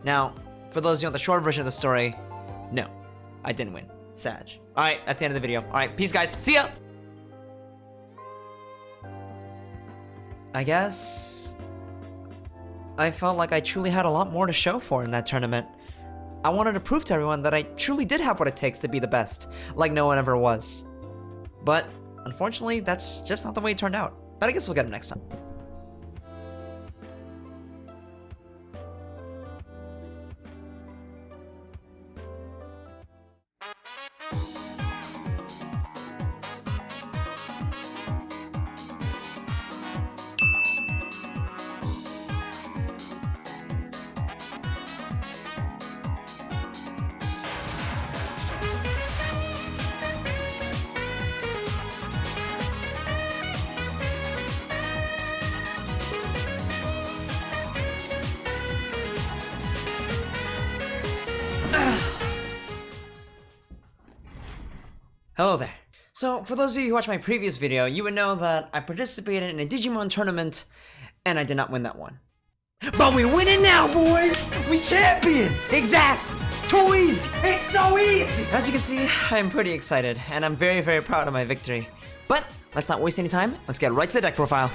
Now, for those of you know the short version of the story, no, I didn't win. Sag. Alright, that's the end of the video. Alright, peace guys, see ya! I guess I felt like I truly had a lot more to show for in that tournament. I wanted to prove to everyone that I truly did have what it takes to be the best, like no one ever was. But, unfortunately, that's just not the way it turned out. But I guess we'll get him next time. Hello there. So, for those of you who watched my previous video, you would know that I participated in a Digimon tournament, and I did not win that one. But we win it now, boys! We champions! Exactly! Too easy! It's so easy! As you can see, I'm pretty excited, and I'm very, very proud of my victory. But, let's not waste any time, let's get right to the deck profile.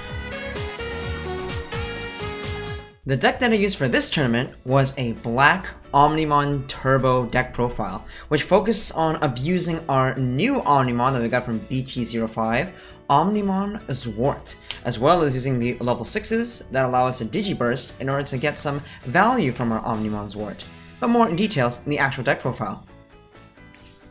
The deck that I used for this tournament was a black Omnimon Turbo deck profile, which focuses on abusing our new Omnimon that we got from BT05, Omnimon Zwart, as well as using the level 6s that allow us to Digiburst in order to get some value from our Omnimon Zwart, but more in details in the actual deck profile.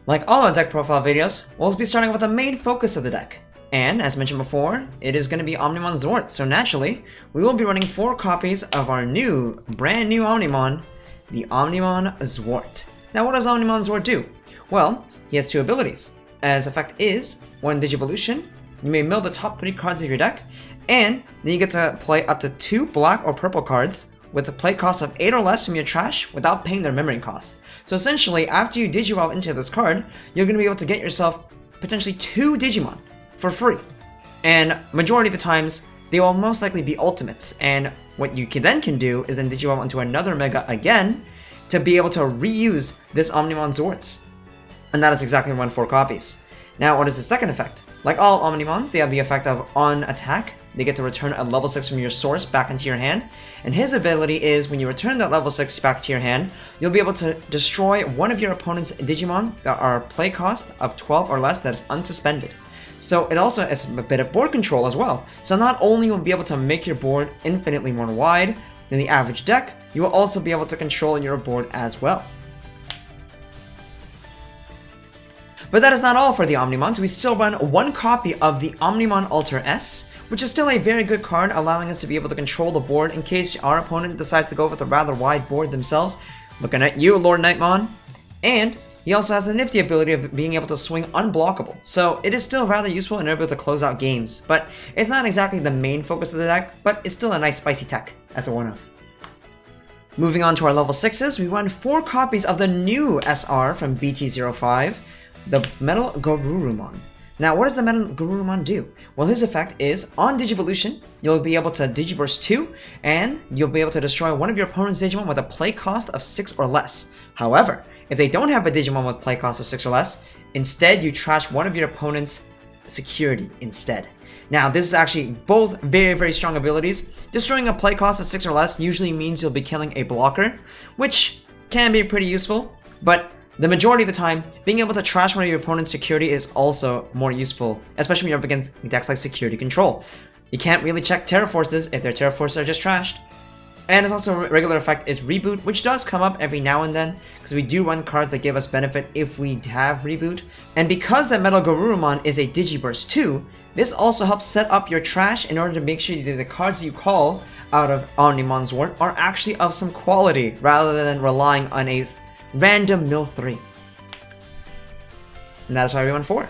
Like all our deck profile videos, we'll be starting with the main focus of the deck. And, as mentioned before, it is going to be Omnimon Zwart, so naturally, we will be running 4 copies of our brand new Omnimon, the Omnimon Zwart. Now, what does Omnimon Zwart do? Well, he has 2 abilities. As effect is, when Digivolution, you may mill the top 3 cards of your deck, and then you get to play up to 2 black or purple cards with a play cost of 8 or less from your trash without paying their memory cost. So essentially, after you Digivolve into this card, you're going to be able to get yourself potentially 2 Digimon for free. And majority of the times, they will most likely be ultimates, and what you can do is then Digivolve onto another Mega again to be able to reuse this Omnimon Zwarts. And that is exactly 4 copies. Now, what is the second effect? Like all Omnimons, they have the effect of on attack, they get to return a level 6 from your source back into your hand, and his ability is when you return that level 6 back to your hand, you'll be able to destroy one of your opponent's Digimon that are play cost of 12 or less that is unsuspended. So it also has a bit of board control as well. So not only will you be able to make your board infinitely more wide than the average deck, you will also be able to control your board as well. But that is not all for the Omnimons. We still run 1 copy of the Omnimon Alter S, which is still a very good card, allowing us to be able to control the board in case our opponent decides to go with a rather wide board themselves. Looking at you, Lord Nightmon. And he also has the nifty ability of being able to swing unblockable, so it is still rather useful and able to close out games, but it's not exactly the main focus of the deck, but it's still a nice spicy tech as a one-off. Moving on to our level 6s, we run 4 copies of the new SR from BT05, the Metal Garurumon. Now, what does the Metal Garurumon do? Well, his effect is, on Digivolution, you'll be able to Digiburst 2, and you'll be able to destroy one of your opponent's Digimon with a play cost of 6 or less. However, if they don't have a Digimon with play cost of 6 or less, instead you trash one of your opponent's security instead. Now, this is actually both very, very strong abilities. Destroying a play cost of 6 or less usually means you'll be killing a blocker, which can be pretty useful, but the majority of the time, being able to trash one of your opponent's security is also more useful, especially when you're up against decks like Security Control. You can't really check Terra Forces if their Terra Forces are just trashed. And it's also a regular effect is Reboot, which does come up every now and then, because we do run cards that give us benefit if we have Reboot. And because that Metal Garurumon is a Digiburst 2, this also helps set up your trash in order to make sure that the cards you call out of Omnimon Zwart are actually of some quality, rather than relying on a random mill 3. And that's why we run 4.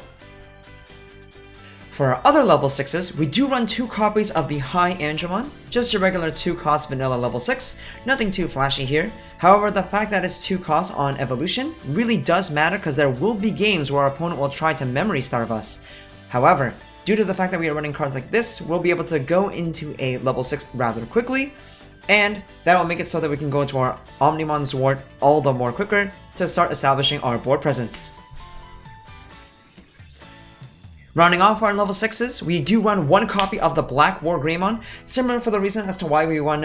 For our other level 6s, we do run 2 copies of the High Andromon, just your regular 2 cost vanilla level 6, nothing too flashy here. However, the fact that it's 2 costs on evolution really does matter because there will be games where our opponent will try to memory starve us. However, due to the fact that we are running cards like this, we'll be able to go into a level 6 rather quickly, and that will make it so that we can go into our Omnimon Zwart all the more quicker to start establishing our board presence. Rounding off our level 6s, we do run one copy of the Black War Greymon, similar for the reason as to why we run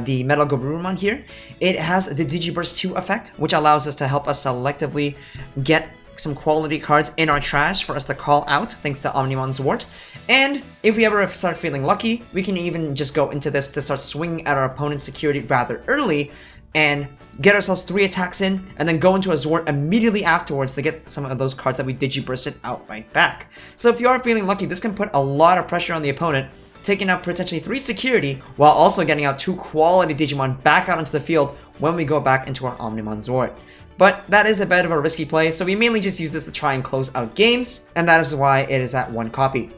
the Metal Gabumon here. It has the Digiburst 2 effect, which allows us to help us selectively get some quality cards in our trash for us to call out, thanks to Omnimon Zwart. And if we ever start feeling lucky, we can even just go into this to start swinging at our opponent's security rather early, and get ourselves 3 attacks in, and then go into a Zwart immediately afterwards to get some of those cards that we Digibursted out right back. So if you are feeling lucky, this can put a lot of pressure on the opponent, taking out potentially 3 security, while also getting out 2 quality Digimon back out into the field when we go back into our Omnimon Zwart. But that is a bit of a risky play, so we mainly just use this to try and close out games, and that is why it is at 1 copy.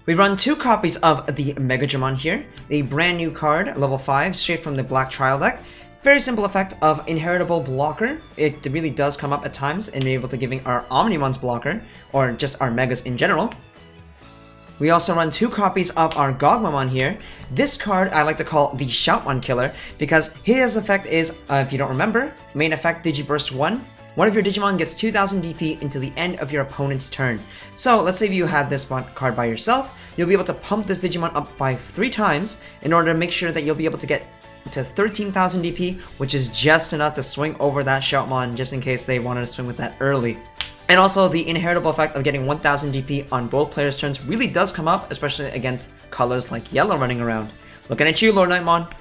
We run 2 copies of the Megadramon here, a brand new card, level 5, straight from the Black Trial deck. Very simple effect of Inheritable Blocker. It really does come up at times and be able to giving our Omnimon's blocker, or just our Megas in general. We also run 2 copies of our Godsmon here. This card I like to call the Shoutmon Killer, because his effect is, if you don't remember, main effect Digiburst 1. One of your Digimon gets 2000 DP until the end of your opponent's turn. So let's say if you had this card by yourself, you'll be able to pump this Digimon up by 3 times in order to make sure that you'll be able to get to 13,000 DP, which is just enough to swing over that Shoutmon just in case they wanted to swing with that early. And also the inheritable effect of getting 1000 DP on both players' turns really does come up, especially against colors like yellow running around. Looking at you, Lord Nightmon.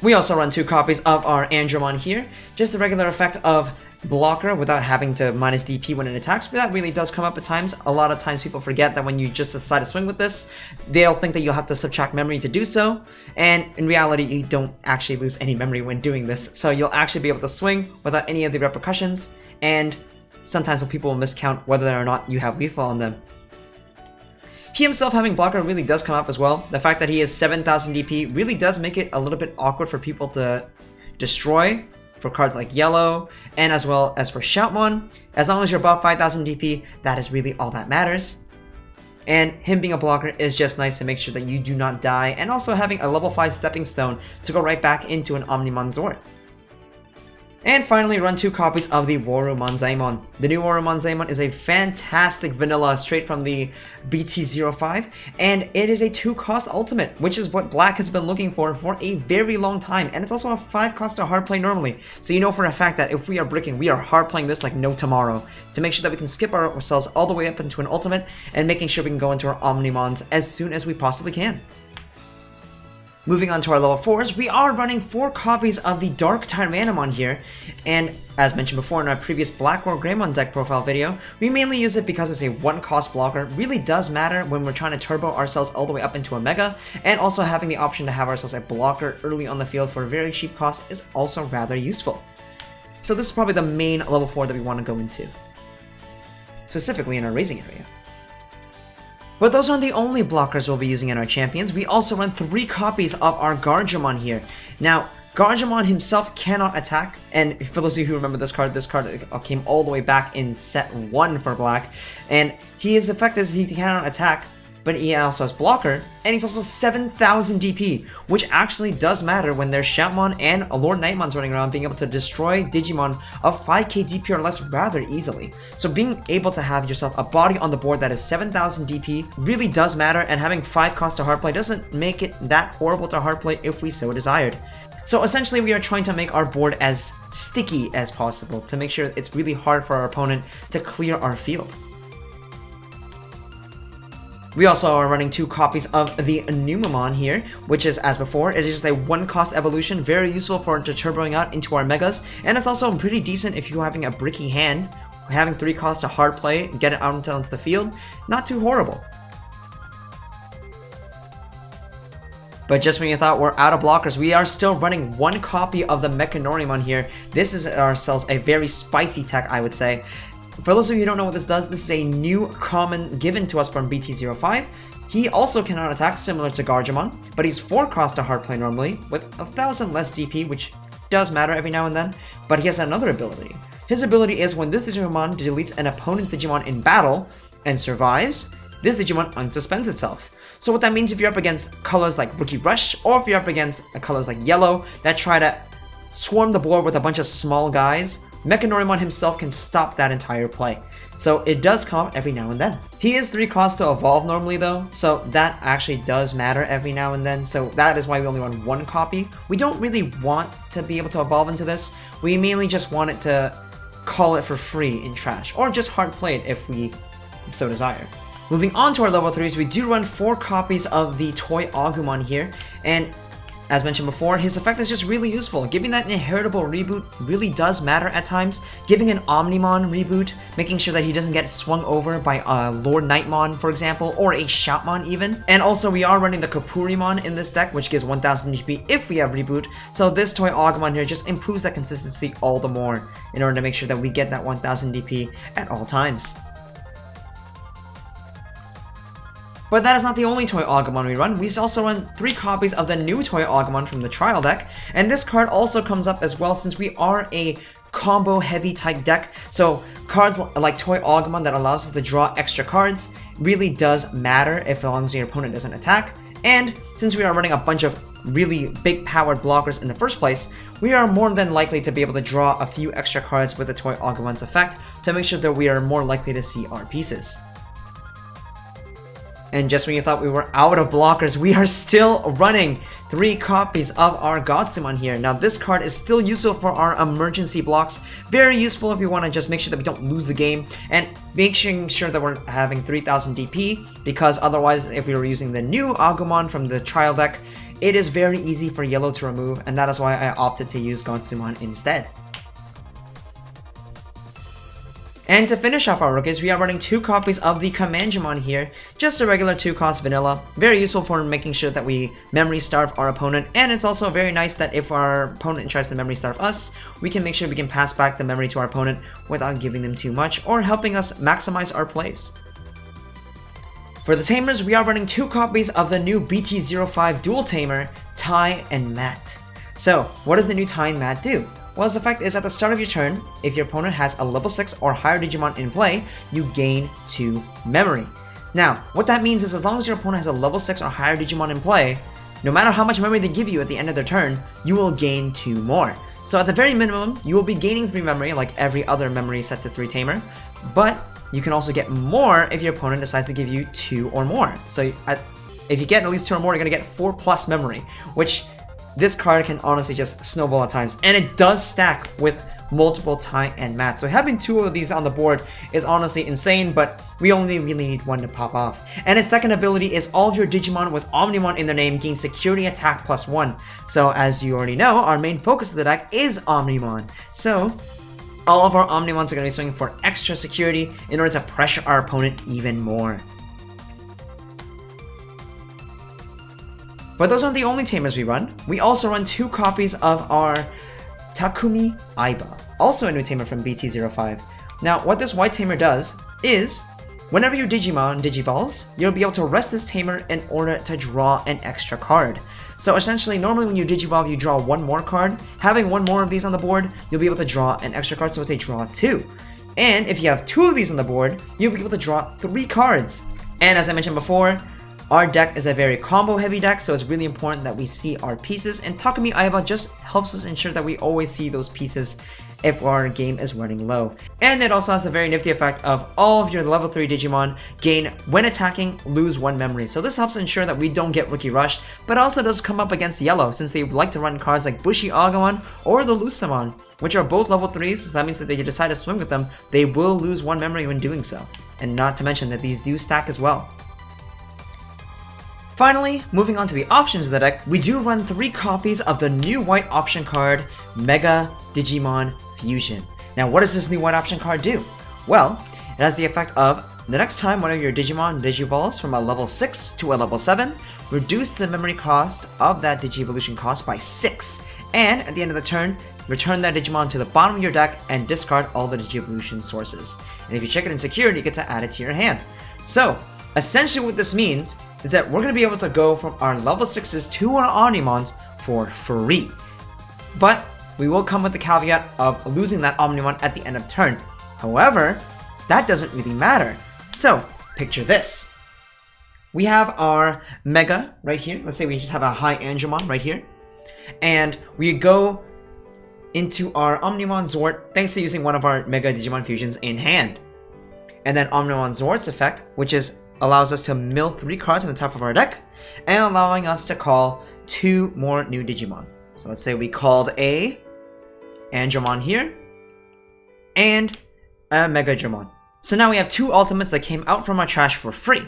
We also run 2 copies of our Andromon here, just the regular effect of blocker without having to minus DP when it attacks, but that really does come up at times. A lot of times people forget that when you just decide to swing with this, they'll think that you'll have to subtract memory to do so, and in reality you don't actually lose any memory when doing this, so you'll actually be able to swing without any of the repercussions, and sometimes people will miscount whether or not you have lethal on them. He himself having blocker really does come up as well. The fact that he is 7000 DP really does make it a little bit awkward for people to destroy for cards like yellow, and as well as for Shoutmon. As long as you're above 5000 DP, that is really all that matters. And him being a blocker is just nice to make sure that you do not die, and also having a level 5 stepping stone to go right back into an Omnimon Zwart. And finally, run 2 copies of the Rumon Zwart. The new Rumon Zwart is a fantastic vanilla straight from the BT05, and it is a 2-cost ultimate, which is what Black has been looking for a very long time, and it's also a 5-cost to hard play normally. So you know for a fact that if we are bricking, we are hard playing this like no tomorrow, to make sure that we can skip ourselves all the way up into an ultimate, and making sure we can go into our Omnimons as soon as we possibly can. Moving on to our level 4s, we are running 4 copies of the Dark Tyrannomon here, and as mentioned before in our previous Black War Greymon deck profile video, we mainly use it because it's a 1-cost blocker. It really does matter when we're trying to turbo ourselves all the way up into a Mega, and also having the option to have ourselves a blocker early on the field for a very cheap cost is also rather useful. So this is probably the main level 4 that we want to go into, specifically in our raising area. But those aren't the only blockers we'll be using in our champions. We also run 3 copies of our Guardium here. Now, Guardium himself cannot attack, and for those of you who remember this card came all the way back in set 1 for Black, and his effect is he cannot attack, but he also has blocker, and he's also 7000 DP, which actually does matter when there's Shoutmon and a Lord Nightmon's running around, being able to destroy Digimon of 5k DP or less rather easily. So being able to have yourself a body on the board that is 7000 DP really does matter, and having 5 cost to hard play doesn't make it that horrible to hard play if we so desired. So essentially we are trying to make our board as sticky as possible to make sure it's really hard for our opponent to clear our field. We also are running 2 copies of the Pneuma here, which is, as before, it is just a 1-cost evolution, very useful for turboing out into our Megas, and it's also pretty decent if you're having a bricky hand. Having 3 costs to hard play, get it out into the field, not too horrible. But just when you thought we're out of blockers, we are still running 1 copy of the Mechanoremon here. This is ourselves a very spicy tech, I would say. For those of you who don't know what this does, this is a new common given to us from BT05. He also cannot attack, similar to Guardium, but he's 4 cost to hard play normally, with 1000 less DP, which does matter every now and then, but he has another ability. His ability is when this Digimon deletes an opponent's Digimon in battle and survives, this Digimon unsuspends itself. So what that means, if you're up against colors like Rookie Rush, or if you're up against colors like Yellow that try to swarm the board with a bunch of small guys, Mechanoremon himself can stop that entire play. So it does come up every now and then. He is 3 costs to evolve normally though, so that actually does matter every now and then, so that is why we only run 1 copy. We don't really want to be able to evolve into this, we mainly just want it to call it for free in trash, or just hard play it if we so desire. Moving on to our level 3s, we do run 4 copies of the toy Agumon here, and as mentioned before, his effect is just really useful. Giving that inheritable reboot really does matter at times. Giving an Omnimon reboot, making sure that he doesn't get swung over by Lord Nightmon, for example, or a Shoutmon even. And also, we are running the Kapurimon in this deck, which gives 1000 HP if we have reboot. So this toy Agumon here just improves that consistency all the more in order to make sure that we get that 1000 DP at all times. But that is not the only toy Agumon we run. We also run 3 copies of the new toy Agumon from the trial deck, and this card also comes up as well since we are a combo heavy type deck. So cards like toy Agumon that allows us to draw extra cards really does matter as long as your opponent doesn't attack. And since we are running a bunch of really big powered blockers in the first place, we are more than likely to be able to draw a few extra cards with the toy Agumon's effect to make sure that we are more likely to see our pieces. And just when you thought we were out of blockers, we are still running 3 copies of our Godsmon here. Now this card is still useful for our emergency blocks. Very useful if we want to just make sure that we don't lose the game. And making sure that we're having 3000 DP, because otherwise if we were using the new Agumon from the trial deck, it is very easy for yellow to remove, and that is why I opted to use Godsmon instead. And to finish off our rookies, we are running 2 copies of the Commandamon here, just a regular 2-cost vanilla. Very useful for making sure that we memory starve our opponent, and it's also very nice that if our opponent tries to memory starve us, we can make sure we can pass back the memory to our opponent without giving them too much, or helping us maximize our plays. For the Tamers, we are running 2 copies of the new BT05 dual Tamer, Ty and Matt. So, what does the new Ty and Matt do? Well, its effect is at the start of your turn, if your opponent has a level 6 or higher Digimon in play, you gain 2 memory. Now, what that means is as long as your opponent has a level 6 or higher Digimon in play, no matter how much memory they give you at the end of their turn, you will gain 2 more. So at the very minimum, you will be gaining 3 memory like every other memory set to 3 Tamer, but you can also get more if your opponent decides to give you 2 or more. So if you get at least 2 or more, you're going to get 4 plus memory, which this card can honestly just snowball at times, and it does stack with multiple Ty and Matt. So having 2 of these on the board is honestly insane, but we only really need 1 to pop off. And its second ability is all of your Digimon with Omnimon in their name gain security attack +1. So as you already know, our main focus of the deck is Omnimon. So all of our Omnimons are going to be swinging for extra security in order to pressure our opponent even more. But those aren't the only Tamers we run. We also run 2 copies of our Takumi Aiba, also a new Tamer from BT05. Now, what this white Tamer does is, whenever your Digimon digivolves, you'll be able to rest this Tamer in order to draw an extra card. So essentially, normally when you digivolve, you draw 1 more card. Having 1 more of these on the board, you'll be able to draw an extra card, so it's a draw 2. And if you have 2 of these on the board, you'll be able to draw 3 cards. And as I mentioned before, our deck is a very combo heavy deck, so it's really important that we see our pieces, and Takumi Aiba just helps us ensure that we always see those pieces if our game is running low. And it also has the very nifty effect of all of your level 3 Digimon gain, when attacking, lose 1 memory. So this helps ensure that we don't get rookie rushed, but also does come up against yellow, since they like to run cards like Bushy Agumon or the Lucemon, which are both level 3s, so that means that if they decide to swing with them, they will lose 1 memory when doing so. And not to mention that these do stack as well. Finally, moving on to the options of the deck, we do run 3 copies of the new white option card, Mega Digimon Fusion. Now, what does this new white option card do? Well, it has the effect of, the next time one of your Digimon digivolves from a level 6 to a level 7, reduce the memory cost of that Digivolution cost by 6, and at the end of the turn, return that Digimon to the bottom of your deck and discard all the Digivolution sources. And if you check it in security, you get to add it to your hand. So, essentially what this means is that we're going to be able to go from our level 6s to our Omnimons for free. But we will come with the caveat of losing that Omnimon at the end of turn. However, that doesn't really matter. So, picture this. we have our Mega right here. Let's say we just have a high Angemon right here. And we go into our Omnimon Zwart thanks to using one of our Mega Digimon Fusions in hand. And then Omnimon Zwart's effect, which allows us to mill 3 cards on the top of our deck, and allowing us to call 2 more new Digimon. So let's say we called a Angemon here, and a Megadramon. So now we have 2 ultimates that came out from our trash for free.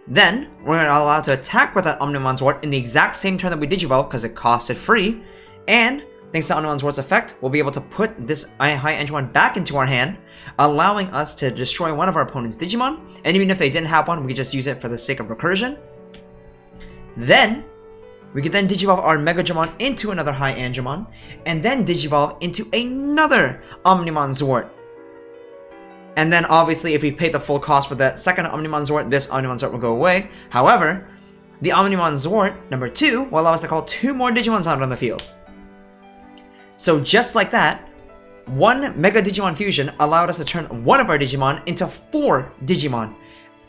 Then, we're allowed to attack with that Omnimon Zwart in the exact same turn that we Digivolve because it costed free, and thanks to Omnimon Zwart's effect, we'll be able to put this high Angemon back into our hand, allowing us to destroy one of our opponent's Digimon, and even if they didn't have one, we could just use it for the sake of recursion. Then, we could then Digivolve our Megadramon into another high Angemon, and then Digivolve into another Omnimon Zwart. And then obviously if we paid the full cost for the second Omnimon Zwart, this Omnimon Zwart will go away. However, the Omnimon Zwart, number 2, will allow us to call 2 more Digimons out on the field. So just like that, one Mega Digimon Fusion allowed us to turn one of our Digimon into 4 Digimon,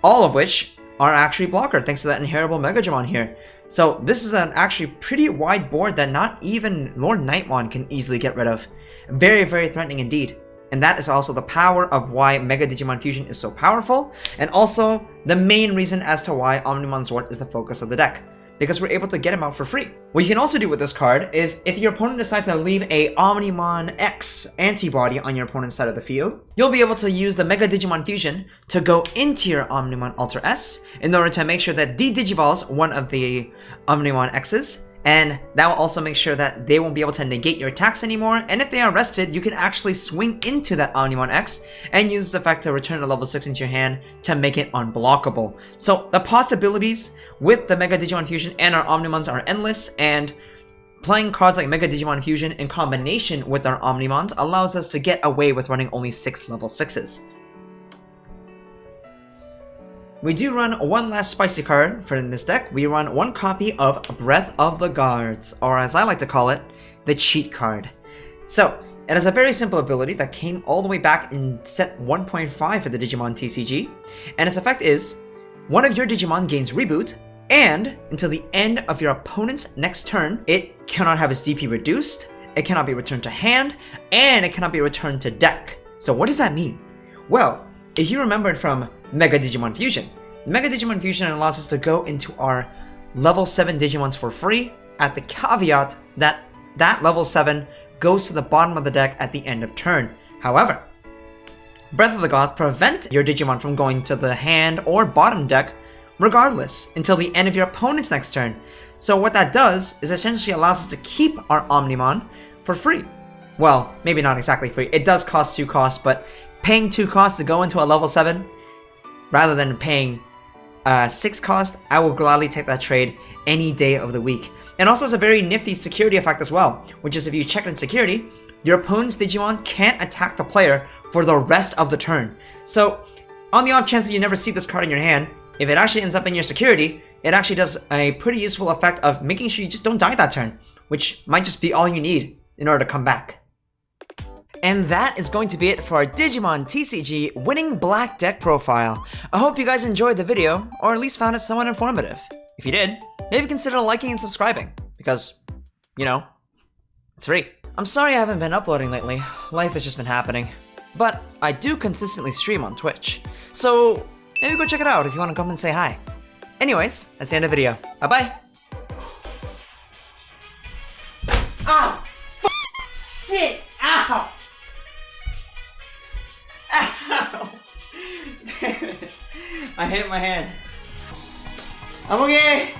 all of which are actually blocker thanks to that inheritable Megadramon here. So this is an actually pretty wide board that not even Lord Nightmon can easily get rid of. Very, very threatening indeed. And that is also the power of why Mega Digimon Fusion is so powerful, and also the main reason as to why Omnimon Zwart is the focus of the deck, because we're able to get him out for free. What you can also do with this card is if your opponent decides to leave a Omnimon X antibody on your opponent's side of the field, you'll be able to use the Mega Digimon Fusion to go into your Omnimon Alter S in order to make sure that de-digivolves one of the Omnimon X's, and that will also make sure that they won't be able to negate your attacks anymore, and if they are rested, you can actually swing into that Omnimon X and use this effect to return a level 6 into your hand to make it unblockable. So the possibilities with the Mega Digimon Fusion and our Omnimons are endless, and playing cards like Mega Digimon Fusion in combination with our Omnimons allows us to get away with running only 6 level 6s. We do run one last spicy card for in this deck. We run one copy of Breath of the Gods, or as I like to call it, the cheat card. So, it has a very simple ability that came all the way back in set 1.5 for the Digimon TCG, and its effect is, one of your Digimon gains Reboot, and until the end of your opponent's next turn, it cannot have its DP reduced, it cannot be returned to hand, and it cannot be returned to deck. So what does that mean? Well, if you remembered from Mega Digimon Fusion, Mega Digimon Fusion allows us to go into our level 7 Digimons for free, at the caveat that that level 7 goes to the bottom of the deck at the end of turn. However, Breath of the Gods prevent your Digimon from going to the hand or bottom deck regardless until the end of your opponent's next turn. So what that does is essentially allows us to keep our Omnimon for free. Well, maybe not exactly free. It does cost 2 costs, but paying 2 costs to go into a level 7 rather than paying 6 cost, I will gladly take that trade any day of the week. And also it's a very nifty security effect as well, which is if you check in security, your opponent's Digimon can't attack the player for the rest of the turn. So, on the off chance that you never see this card in your hand, if it actually ends up in your security, it actually does a pretty useful effect of making sure you just don't die that turn, which might just be all you need in order to come back. And that is going to be it for our Digimon TCG winning black deck profile. I hope you guys enjoyed the video, or at least found it somewhat informative. If you did, maybe consider liking and subscribing, because, you know, it's free. I'm sorry I haven't been uploading lately, life has just been happening. But I do consistently stream on Twitch, so maybe go check it out if you want to come and say hi. Anyways, that's the end of the video. Bye-bye! Ow! Shit! Ow! Ow! Damn it. I hit my hand. I'm okay!